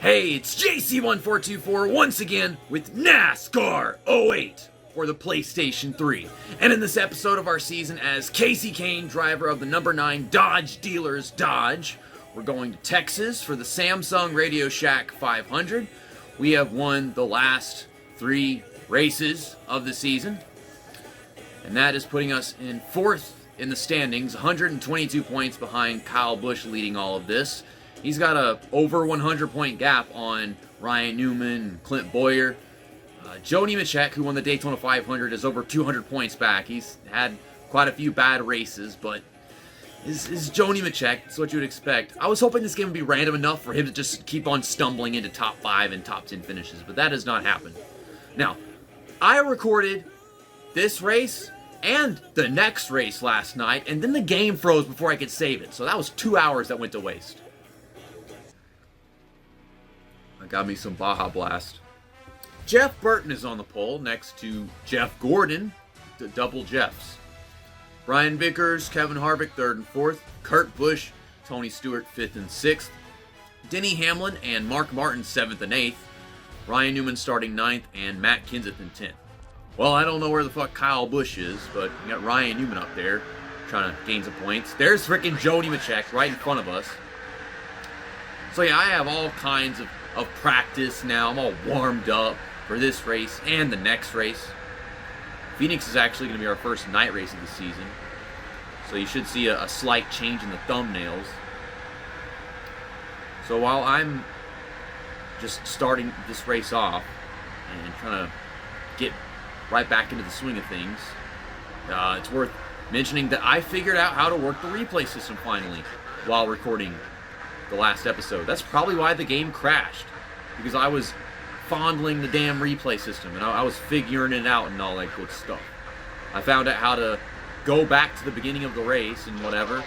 Hey, it's JC1424 once again with NASCAR 08 for the PlayStation 3. And in this episode of our season as Kasey Kahne, driver of the number 9 Dodge Dealers Dodge, we're going to Texas for the Samsung Radio Shack 500. We have won the last 3 races of the season, and that is putting us in 4th in the standings, 122 points behind Kyle Busch leading all of this. He's got a over 100-point gap on Ryan Newman and Clint Boyer. Joe Nemechek, who won the Daytona 500, is over 200 points back. He's had quite a few bad races, but is Joe Nemechek. That's what you would expect. I was hoping this game would be random enough for him to just keep on stumbling into top 5 and top 10 finishes, but that has not happened. Now, I recorded this race and the next race last night, and then the game froze before I could save it, so that was 2 hours that went to waste. I got me some Baja Blast. Jeff Burton is on the pole next to Jeff Gordon, the double Jeffs. Brian Vickers, Kevin Harvick, 3rd and 4th. Kurt Busch, Tony Stewart, 5th and 6th. Denny Hamlin and Mark Martin, 7th and 8th. Ryan Newman starting 9th, and Matt Kenseth in 10th. Well, I don't know where the fuck Kyle Busch is, but we got Ryan Newman up there trying to gain some points. There's freaking Joe Nemechek right in front of us. So yeah, I have all kinds of practice now. I'm all warmed up for this race and the next race. Phoenix is actually going to be our first night race of the season, so you should see a slight change in the thumbnails. So while I'm just starting this race off and trying to get right back into the swing of things, it's worth mentioning that I figured out how to work the replay system finally while recording the last episode. That's probably why the game crashed, because I was fondling the damn replay system and I was figuring it out and all that good stuff. I found out how to go back to the beginning of the race and whatever.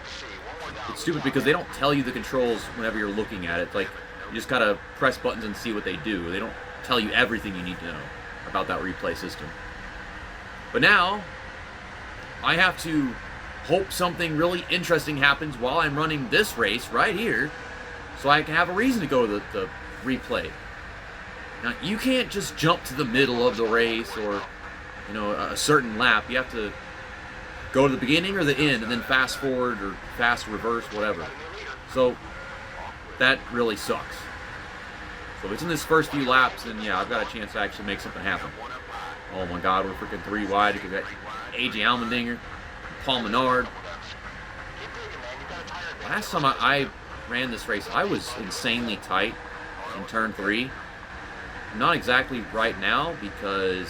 It's stupid because they don't tell you the controls whenever you're looking at it. Like, you just gotta press buttons and see what they do. They don't tell you everything you need to know about that replay system. But now I have to hope something really interesting happens while I'm running this race right here, so I can have a reason to go to the replay. Now, you can't just jump to the middle of the race or, a certain lap. You have to go to the beginning or the end and then fast forward or fast reverse, whatever. So that really sucks. So if it's in this first few laps, then yeah, I've got a chance to actually make something happen. Oh my God, we're freaking 3 wide because we got AJ Allmendinger, Paul Menard. Last time I ran this race, I was insanely tight in turn 3. Not exactly right now because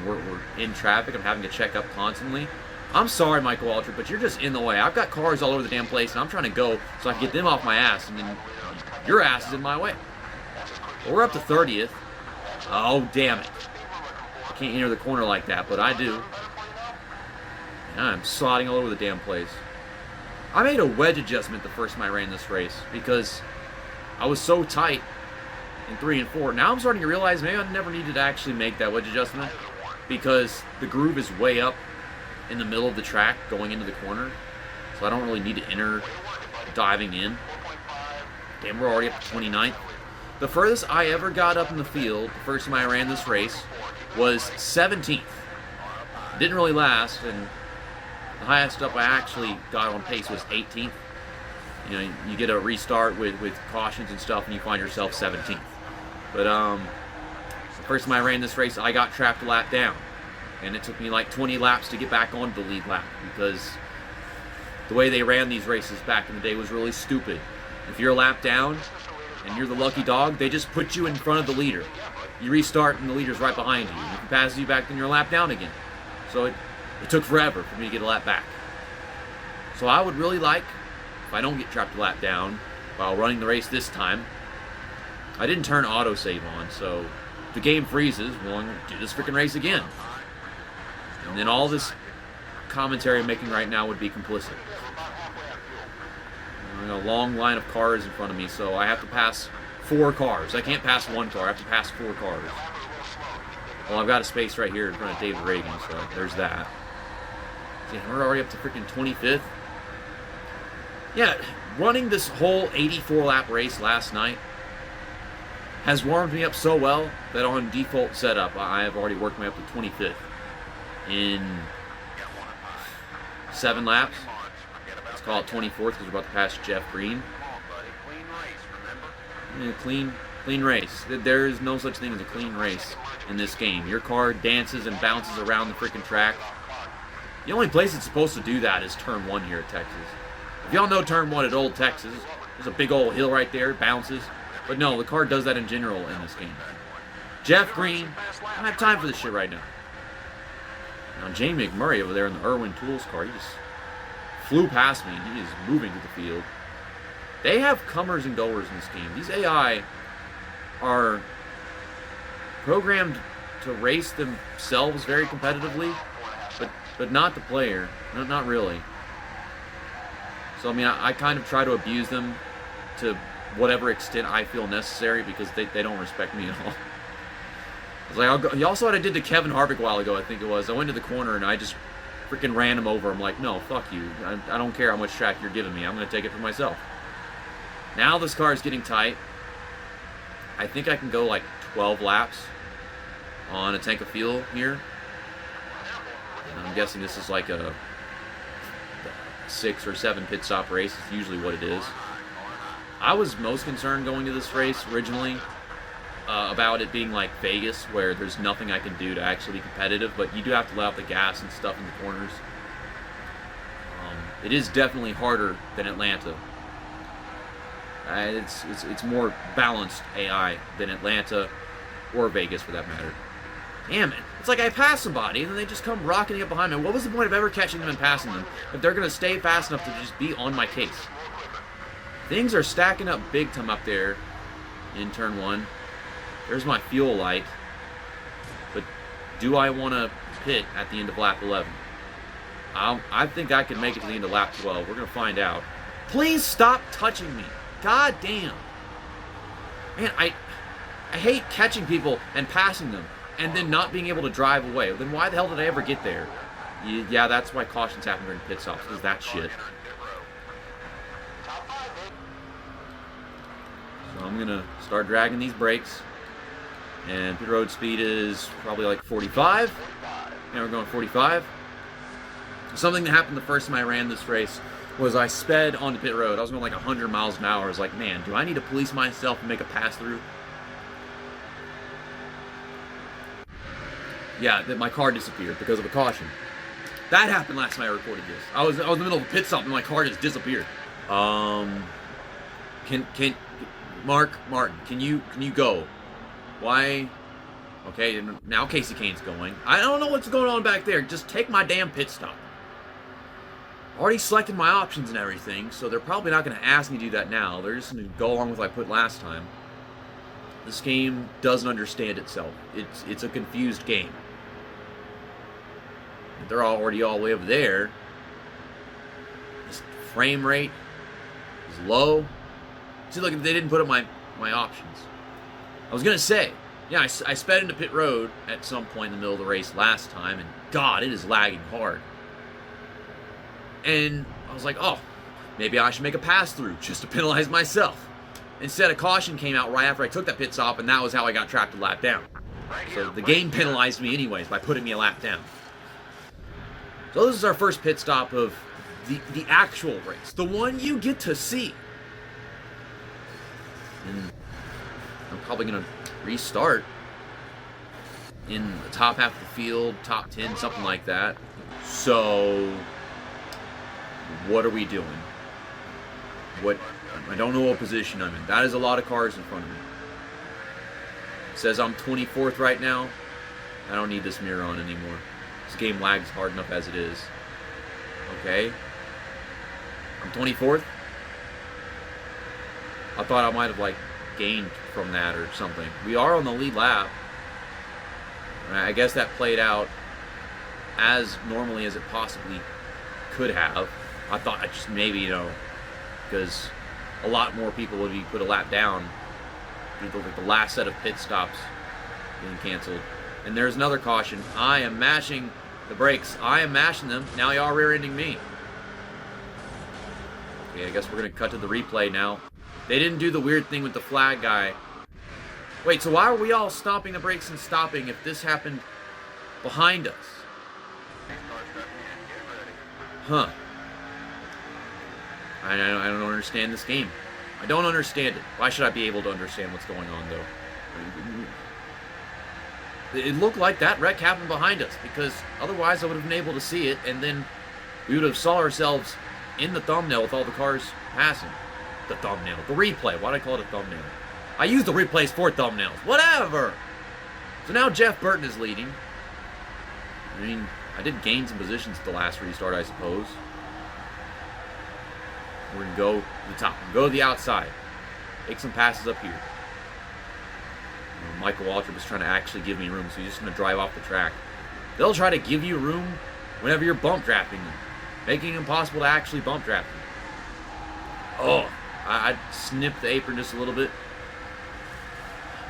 we're in traffic. I'm having to check up constantly. I'm sorry, Michael Waltrip, but you're just in the way. I've got cars all over the damn place, and I'm trying to go so I can get them off my ass, and then your ass is in my way. Well, we're up to 30th. Oh, damn it. I can't enter the corner like that, but I do. And I'm sliding all over the damn place. I made a wedge adjustment the first time I ran this race because I was so tight in 3 and 4. Now I'm starting to realize maybe I never needed to actually make that wedge adjustment because the groove is way up in the middle of the track going into the corner, so I don't really need to enter diving in. Damn, we're already up to 29th. The furthest I ever got up in the field the first time I ran this race was 17th. Didn't really last, and the highest up I actually got on pace was 18th. You get a restart with cautions and stuff, and you find yourself 17th. But the first time I ran this race, I got trapped a lap down, and it took me like 20 laps to get back onto the lead lap because the way they ran these races back in the day was really stupid. If you're a lap down and you're the lucky dog, they just put you in front of the leader. You restart, and the leader's right behind you. If he passes you back, then you're a lap down again. So it took forever for me to get a lap back. So I would really like, if I don't get trapped a lap down while running the race this time, I didn't turn autosave on, so if the game freezes, well, I'm going to do this freaking race again. And then all this commentary I'm making right now would be complicit. A long line of cars in front of me, so I have to pass 4 cars. I can't pass 1 car, I have to pass 4 cars. Well, I've got a space right here in front of David Reagan, so there's that. See, we're already up to freaking 25th. Yeah, running this whole 84-lap race last night has warmed me up so well that on default setup, I have already worked my up to 25th in 7 laps. Let's call it 24th because we're about to pass Jeff Green. Yeah, clean race. There is no such thing as a clean race in this game. Your car dances and bounces around the freaking track. The only place it's supposed to do that is turn 1 here at Texas. If y'all know turn 1 at Old Texas, there's a big old hill right there, it bounces. But no, the car does that in general in this game. Jeff Green, I don't have time for this shit right now. Now, Jamie McMurray over there in the Irwin Tools car, he just flew past me, and he is moving to the field. They have comers and goers in this game. These AI are programmed to race themselves very competitively, but not the player. Not really. So, I mean, I kind of try to abuse them to whatever extent I feel necessary because they don't respect me at all. I was like, y'all saw what I did to Kevin Harvick a while ago, I think it was. I went to the corner and I just freaking ran him over. I'm like, no, fuck you. I don't care how much track you're giving me. I'm going to take it for myself. Now this car is getting tight. I think I can go like 12 laps on a tank of fuel here. And I'm guessing this is like a 6 or 7 pit stop race. It's usually what it is. I was most concerned going to this race originally about it being like Vegas, where there's nothing I can do to actually be competitive, but you do have to let out the gas and stuff in the corners. It is definitely harder than Atlanta. It's more balanced AI than Atlanta or Vegas for that matter. Damn it. It's like I pass somebody and then they just come rocketing up behind me. What was the point of ever catching them and passing them if they're going to stay fast enough to just be on my case? Things are stacking up big time up there in turn 1. There's my fuel light. But do I want to pit at the end of lap 11? I think I can make it to the end of lap 12. We're going to find out. Please stop touching me. God damn. Man, I hate catching people and passing them and then not being able to drive away. Then why the hell did I ever get there? Yeah, that's why cautions happen during pit stops, is that shit. So I'm going to start dragging these brakes. And pit road speed is probably like 45. Now we're going 45. Something that happened the first time I ran this race was I sped onto pit road. I was going like 100 miles an hour. I was like, man, do I need to police myself and make a pass-through? Yeah, that my car disappeared because of a caution. That happened last time I recorded this. I was in the middle of a pit stop and my car just disappeared. Mark Martin, can you go? Why? Okay, now Kasey Kahne's going. I don't know what's going on back there. Just take my damn pit stop. Already selected my options and everything, so they're probably not going to ask me to do that now. They're just going to go along with what I put last time. This game doesn't understand itself. It's a confused game. They're already all the way over there. This frame rate is low. See, look, they didn't put up my options. I was going to say, yeah, I sped into pit road at some point in the middle of the race last time, and God, it is lagging hard. And I was like, oh, maybe I should make a pass-through just to penalize myself. Instead, a caution came out right after I took that pit stop, and that was how I got trapped a lap down. So the game penalized me anyways by putting me a lap down. So this is our first pit stop of the actual race. The one you get to see. And I'm probably going to restart in the top half of the field, top 10, something like that. So what are we doing? I don't know what position I'm in. That is a lot of cars in front of me. It says I'm 24th right now. I don't need this mirror on anymore. This game lags hard enough as it is. Okay. I'm 24th. I thought I might have like gained from that or something. We are on the lead lap. I guess that played out as normally as it possibly could have. I thought I just maybe, because a lot more people would be put a lap down due to like the last set of pit stops being canceled. And there's another caution. I am mashing the brakes. I am mashing them. Now y'all rear-ending me. Okay, I guess we're going to cut to the replay now. They didn't do the weird thing with the flag guy. Wait, so why are we all stomping the brakes and stopping if this happened behind us? Huh. I don't understand this game. I don't understand it. Why should I be able to understand what's going on, though? It looked like that wreck happened behind us, because otherwise I would have been able to see it, and then we would have saw ourselves in the thumbnail with all the cars passing. The thumbnail. The replay. Why do I call it a thumbnail? I use the replays for thumbnails. Whatever! So now Jeff Burton is leading. I mean, I did gain some positions at the last restart, I suppose. We're going to go to the top. Go to the outside. Take some passes up here. Michael Waltrip is trying to actually give me room, so he's just going to drive off the track. They'll try to give you room whenever you're bump drafting them, making it impossible to actually bump draft them. Oh, I snipped the apron just a little bit.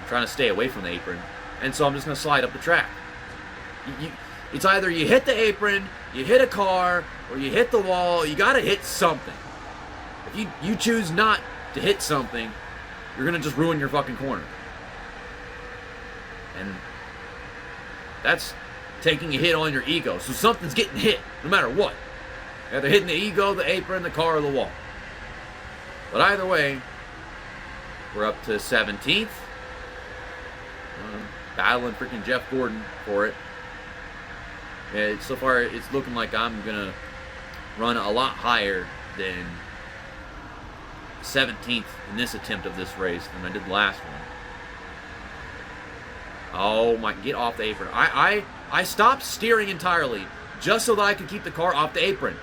I'm trying to stay away from the apron, and so I'm just going to slide up the track. It's either you hit the apron, you hit a car, or you hit the wall. You got to hit something. If you choose not to hit something, you're going to just ruin your fucking corner. And that's taking a hit on your ego. So something's getting hit, no matter what. Either hitting the ego, the apron, the car, or the wall. But either way, we're up to 17th. Battling freaking Jeff Gordon for it. And so far, it's looking like I'm going to run a lot higher than 17th in this attempt of this race than I did the last one. Oh my, get off the apron. I stopped steering entirely just so that I could keep the car off the apron.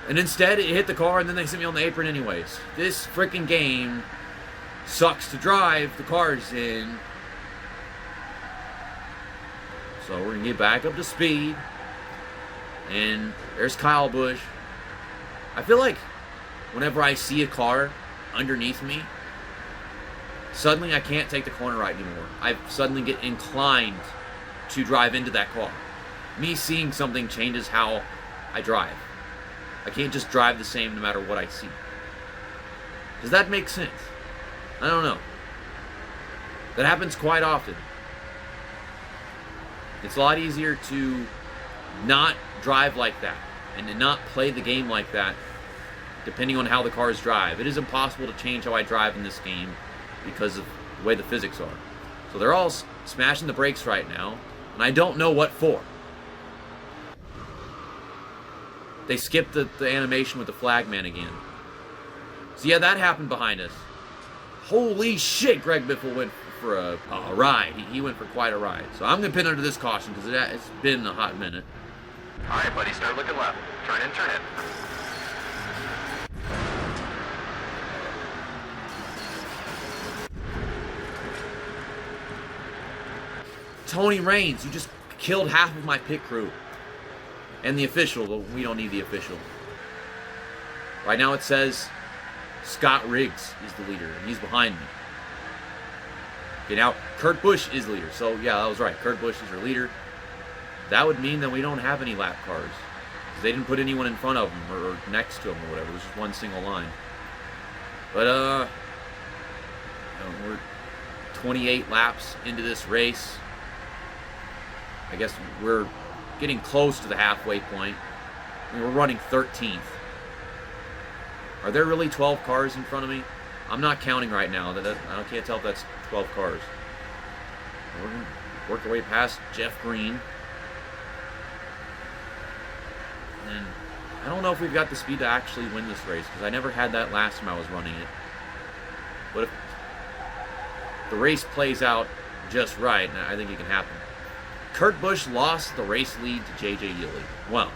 And instead, it hit the car and then they sent me on the apron anyways. This freaking game sucks to drive the cars in. So we're going to get back up to speed. And there's Kyle Busch. I feel like whenever I see a car underneath me, suddenly I can't take the corner right anymore. I suddenly get inclined to drive into that car. Me seeing something changes how I drive. I can't just drive the same no matter what I see. Does that make sense? I don't know. That happens quite often. It's a lot easier to not drive like that and to not play the game like that depending on how the cars drive. It is impossible to change how I drive in this game because of the way the physics are. So they're all smashing the brakes right now, and I don't know what for. They skipped the animation with the flagman again. So yeah, that happened behind us. Holy shit, Greg Biffle went for a ride. He went for quite a ride. So I'm going to pin under this caution because it's been a hot minute. All right, buddy, start looking left. Turn in, turn in. Tony Raines, you just killed half of my pit crew. And the official, but we don't need the official. Right now it says Scott Riggs is the leader, and he's behind me. Okay, now Kurt Busch is leader. So yeah, that was right. Kurt Busch is our leader. That would mean that we don't have any lap cars. They didn't put anyone in front of them or next to them or whatever. It was just one single line. But we're 28 laps into this race. I guess we're getting close to the halfway point. I mean, we're running 13th. Are there really 12 cars in front of me? I'm not counting right now. I can't tell if that's 12 cars. We're going to work our way past Jeff Green. And I don't know if we've got the speed to actually win this race, because I never had that last time I was running it. But if the race plays out just right, I think it can happen. Kurt Busch lost the race lead to J.J. Yeley. Well,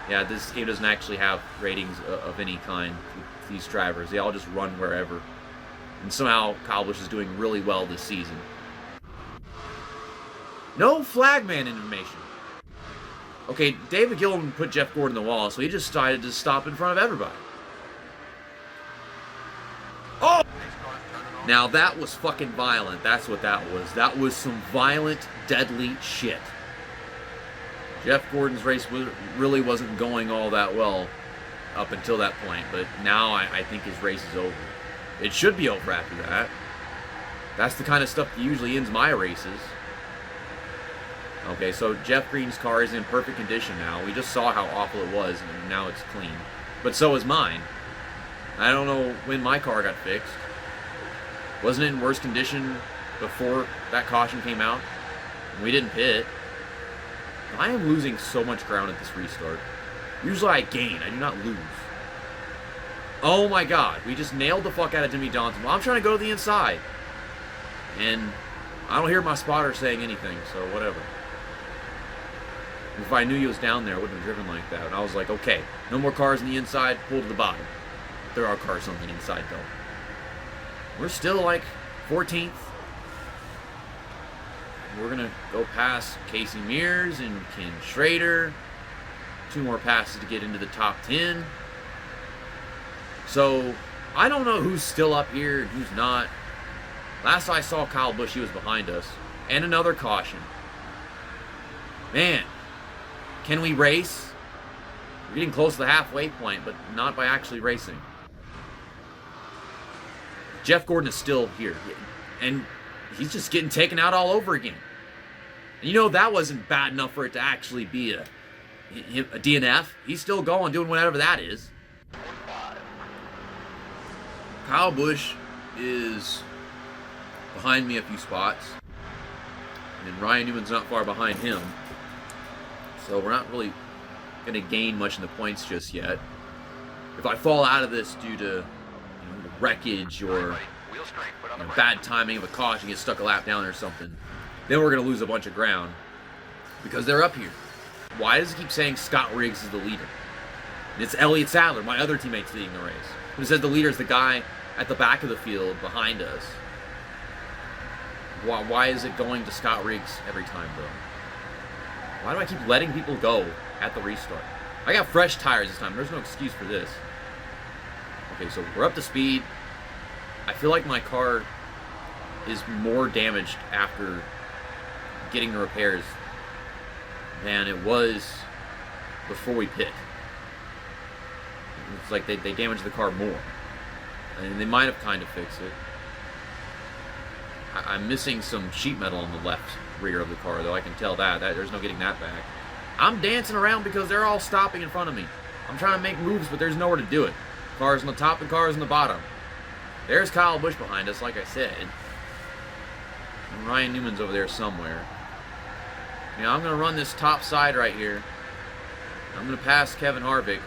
yeah, this game doesn't actually have ratings of any kind with these drivers. They all just run wherever. And somehow Kyle Busch is doing really well this season. No flagman information. Okay, David Gilliland put Jeff Gordon in the wall, so he just decided to stop in front of everybody. Oh! Now that was fucking violent. That's what that was. That was some violent, deadly shit. Jeff Gordon's race really wasn't going all that well. up until that point, but now I think his race is over. It should be over after that. That's the kind of stuff that usually ends my races. Okay, so Jeff Green's car is in perfect condition now. We just saw how awful it was, and now it's clean. But so is mine. I don't know when my car got fixed. Wasn't it in worse condition before that caution came out? We didn't pit. I am losing so much ground at this restart. Usually I gain, I do not lose. Oh my god, we just nailed the fuck out of Jimmy Johnson. Well, I'm trying to go to the inside. And I don't hear my spotter saying anything, so whatever. If I knew he was down there, I wouldn't have driven like that. And I was like, okay, no more cars on the inside, pull to the bottom. There are cars on the inside, though. We're still like 14th. We're going to go past Kasey Mears and Ken Schrader. 2 more passes to get into the top 10. So, I don't know who's still up here and who's not. Last I saw Kyle Busch, he was behind us. And another caution. Man, can we race? We're getting close to the halfway point, but not by actually racing. Jeff Gordon is still here. And he's just getting taken out all over again. And you know, that wasn't bad enough for it to actually be a DNF. He's still going, doing whatever that is. Kyle Busch is behind me a few spots. And Ryan Newman's not far behind him. So we're not really going to gain much in the points just yet. If I fall out of this due to wreckage or bad timing of a caution, get stuck a lap down or something, then we're going to lose a bunch of ground because they're up here. Why does it keep saying Scott Riggs is the leader? And it's Elliott Sadler, my other teammate's leading the race. But it says the leader is the guy at the back of the field behind us. Why is it going to Scott Riggs every time, bro? Why do I keep letting people go at the restart? I got fresh tires this time. There's no excuse for this. Okay, so we're up to speed. I feel like my car is more damaged after getting the repairs than it was before we pit. It's like they damaged the car more. And they might have kind of fixed it. I'm missing some sheet metal on the left rear of the car, though. I can tell that. There's no getting that back. I'm dancing around because they're all stopping in front of me. I'm trying to make moves, but there's nowhere to do it. Cars on the top and cars on the bottom. There's Kyle Busch behind us, like I said. And Ryan Newman's over there somewhere. Now I'm going to run this top side right here. I'm going to pass Kevin Harvick.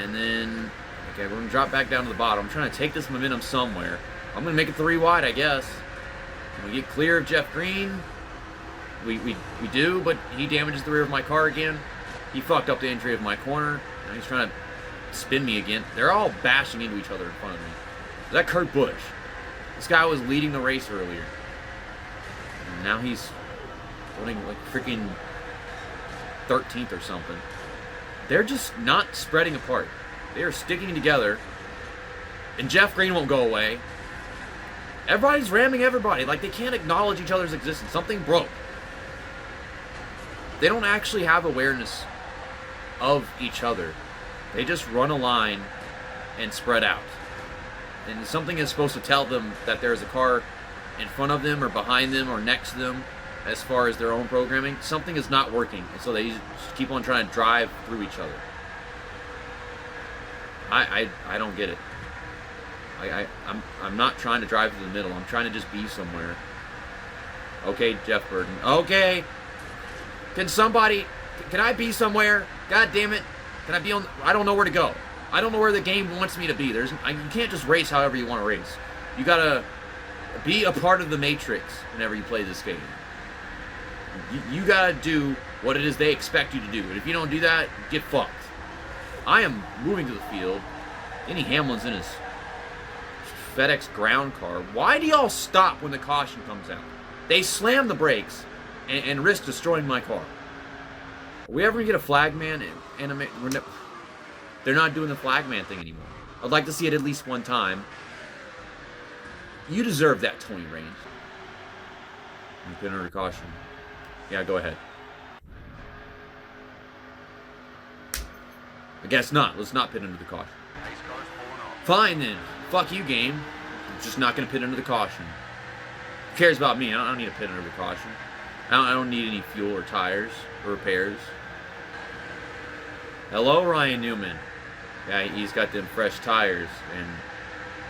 And then, okay, we're going to drop back down to the bottom. I'm trying to take this momentum somewhere. I'm going to make it 3 wide, I guess. We get clear of Jeff Green. We do, but he damages the rear of my car again. He fucked up the entry of my corner. Now he's trying to spin me again. They're all bashing into each other in front of me. Is that Kurt Busch? This guy was leading the race earlier. And now he's running like freaking 13th or something. They're just not spreading apart. They are sticking together. And Jeff Green won't go away. Everybody's ramming everybody. Like, they can't acknowledge each other's existence. Something broke. They don't actually have awareness of each other. They just run a line and spread out. And something is supposed to tell them that there's a car in front of them or behind them or next to them as far as their own programming. Something is not working. And so they just keep on trying to drive through each other. I don't get it. I'm not trying to drive through the middle. I'm trying to just be somewhere. Okay, Jeff Burton. Okay. Can I be somewhere? God damn it. Can I be on, I don't know where to go. I don't know where the game wants me to be. You can't just race however you want to race. You gotta be a part of the matrix whenever you play this game. You gotta do what it is they expect you to do. And if you don't do that, get fucked. I am moving to the field. Denny Hamlin's in his FedEx ground car. Why do y'all stop when the caution comes out? They slam the brakes and risk destroying my car. Are we ever going to get a flagman animate? They're not doing the flagman thing anymore. I'd like to see it at least one time. You deserve that, Tony Raines. You've been under caution. Yeah, go ahead. I guess not. Let's not pit under the caution. Fine then. Fuck you, game. I'm just not going to pit under the caution. Who cares about me? I don't need to pit under the caution. I don't need any fuel or tires or repairs. Hello, Ryan Newman. Yeah, he's got them fresh tires, and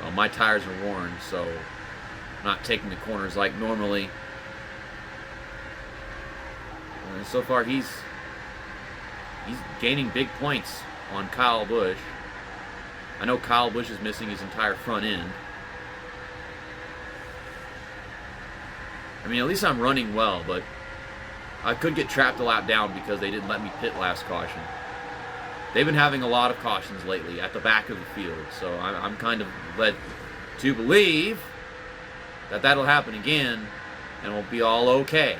well, my tires are worn, so I'm not taking the corners like normally. And so far, he's gaining big points on Kyle Busch. I know Kyle Busch is missing his entire front end. I mean, at least I'm running well, but I could get trapped a lap down because they didn't let me pit last caution. They've been having a lot of cautions lately at the back of the field, so I'm kind of led to believe that that'll happen again, and we'll be all okay.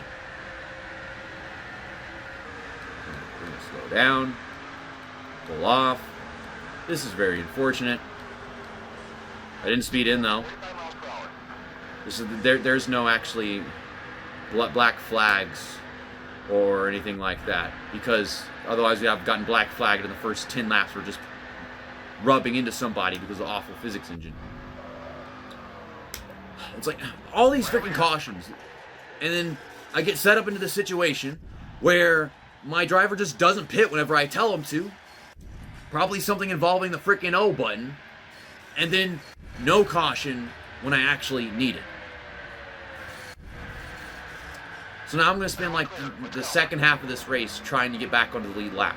We're going to slow down, pull off. This is very unfortunate. I didn't speed in though. There's no actually black flags or anything like that, because otherwise I've gotten black flagged in the first 10 laps for just rubbing into somebody because of the awful physics engine. It's like all these freaking cautions, and then I get set up into the situation where my driver just doesn't pit whenever I tell him to. Probably something involving the freaking O button, and then no caution when I actually need it. So now I'm going to spend like the second half of this race trying to get back onto the lead lap.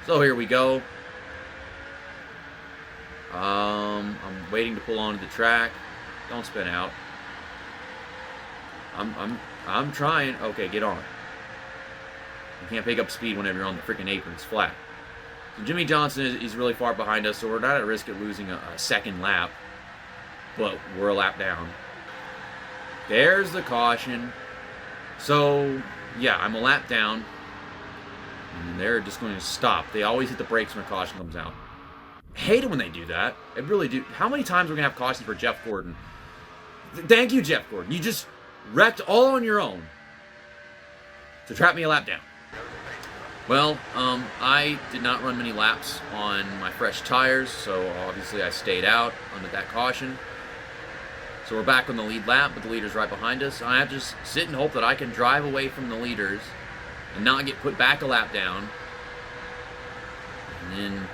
So here we go. I'm waiting to pull onto the track. Don't spin out. I'm trying. Okay, get on. You can't pick up speed whenever you're on the freaking apron. It's flat. So Jimmy Johnson is really far behind us, so we're not at risk of losing a second lap. But we're a lap down. There's the caution. So, yeah, I'm a lap down. And they're just going to stop. They always hit the brakes when a caution comes out. I hate it when they do that. I really do. How many times are we going to have cautions for Jeff Gordon? Thank you, Jeff Gordon. You just wrecked all on your own to trap me a lap down. Well, I did not run many laps on my fresh tires, so obviously I stayed out under that caution. So we're back on the lead lap, but the leader's right behind us. I have to just sit and hope that I can drive away from the leaders and not get put back a lap down, and then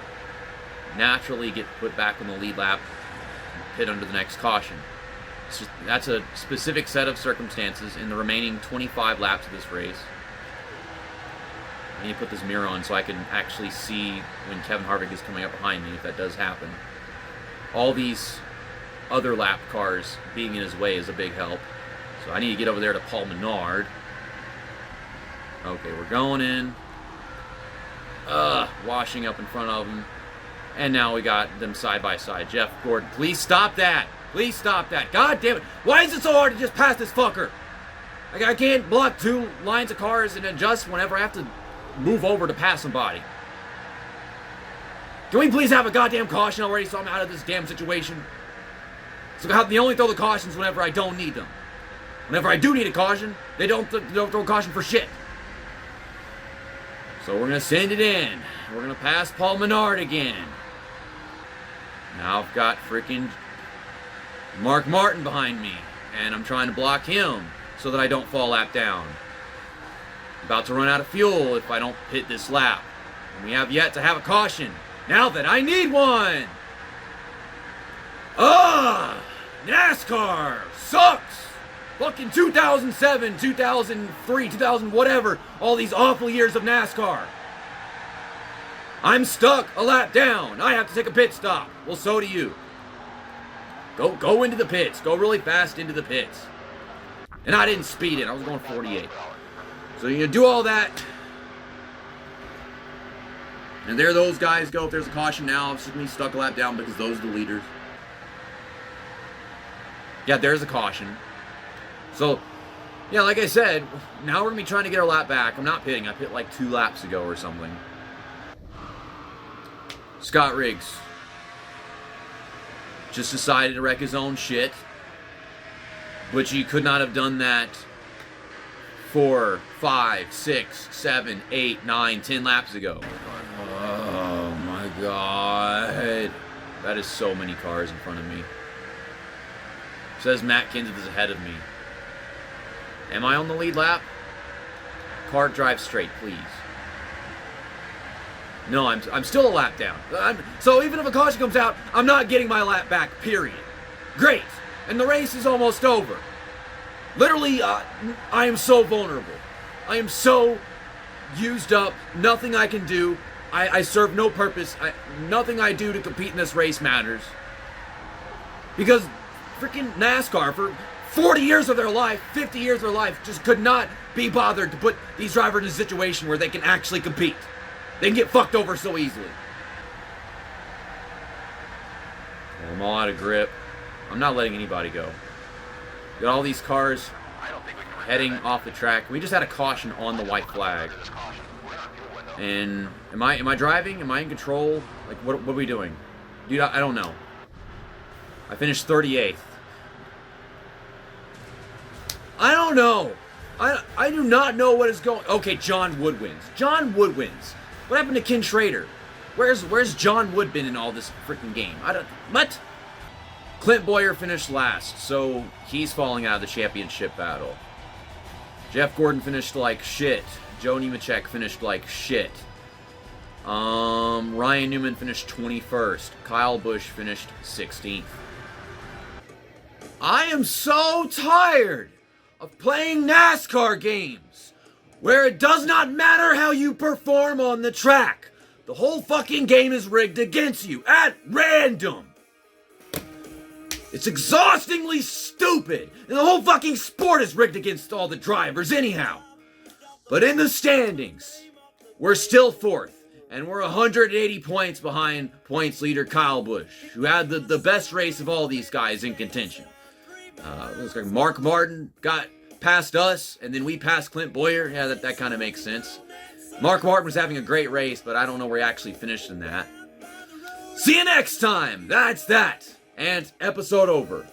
naturally get put back on the lead lap and pit under the next caution. That's a specific set of circumstances in the remaining 25 laps of this race. I need to put this mirror on so I can actually see when Kevin Harvick is coming up behind me, if that does happen. All these other lap cars being in his way is a big help. So I need to get over there to Paul Menard. Okay, we're going in. Washing up in front of him. And now we got them side by side. Jeff Gordon, please stop that. Please stop that. God damn it. Why is it so hard to just pass this fucker? Like, I can't block two lines of cars and adjust whenever I have to move over to pass somebody. Can we please have a goddamn caution already so I'm out of this damn situation? So they only throw the cautions whenever I don't need them. Whenever I do need a caution, they don't throw a caution for shit. So we're going to send it in. We're going to pass Paul Menard again. Now I've got freaking Mark Martin behind me, and I'm trying to block him so that I don't fall lap down. I'm about to run out of fuel if I don't hit this lap. And we have yet to have a caution. Now that I need one! NASCAR sucks! Fucking 2007, 2003, 2000, whatever. All these awful years of NASCAR. I'm stuck a lap down. I have to take a pit stop. Well, so do you. Go into the pits. Go really fast into the pits. And I didn't speed it. I was going 48. So you do all that. And there those guys go. If there's a caution now, it's just me stuck a lap down because those are the leaders. Yeah, there's a caution. So, yeah, like I said, now we're going to be trying to get our lap back. I'm not pitting. I pit like 2 laps ago or something. Scott Riggs just decided to wreck his own shit. But he could not have done that 4, 5, 6, 7, 8, 9, 10 laps ago. God. That is so many cars in front of me. Says Matt Kenseth is ahead of me. Am I on the lead lap? Car, drive straight, please. No, I'm still a lap down. So even if a caution comes out, I'm not getting my lap back, period. Great. And the race is almost over. Literally, I am so vulnerable. I am so used up. Nothing I can do. I serve no purpose. Nothing I do to compete in this race matters. Because freaking NASCAR, for 40 years of their life, 50 years of their life, just could not be bothered to put these drivers in a situation where they can actually compete. They can get fucked over so easily. I'm all out of grip. I'm not letting anybody go. Got all these cars heading off the track. We just had a caution on the white flag. And am I driving? Am I in control? Like, what are we doing? Dude, I don't know. I finished 38th. I don't know. I do not know what is going. Okay, John Wood wins. John Wood wins. What happened to Ken Schrader? Where's John Wood been in all this freaking game? What? Clint Bowyer finished last, so he's falling out of the championship battle. Jeff Gordon finished like shit. Joe Nemechek finished like shit. Ryan Newman finished 21st. Kyle Busch finished 16th. I am so tired of playing NASCAR games where it does not matter how you perform on the track. The whole fucking game is rigged against you at random. It's exhaustingly stupid, and the whole fucking sport is rigged against all the drivers anyhow. But in the standings, we're still fourth, and we're 180 points behind points leader Kyle Busch, who had the best race of all these guys in contention. Looks like Mark Martin got past us, and then we passed Clint Bowyer. Yeah, that kind of makes sense. Mark Martin was having a great race, but I don't know where he actually finished in that. See you next time. That's that. And episode over.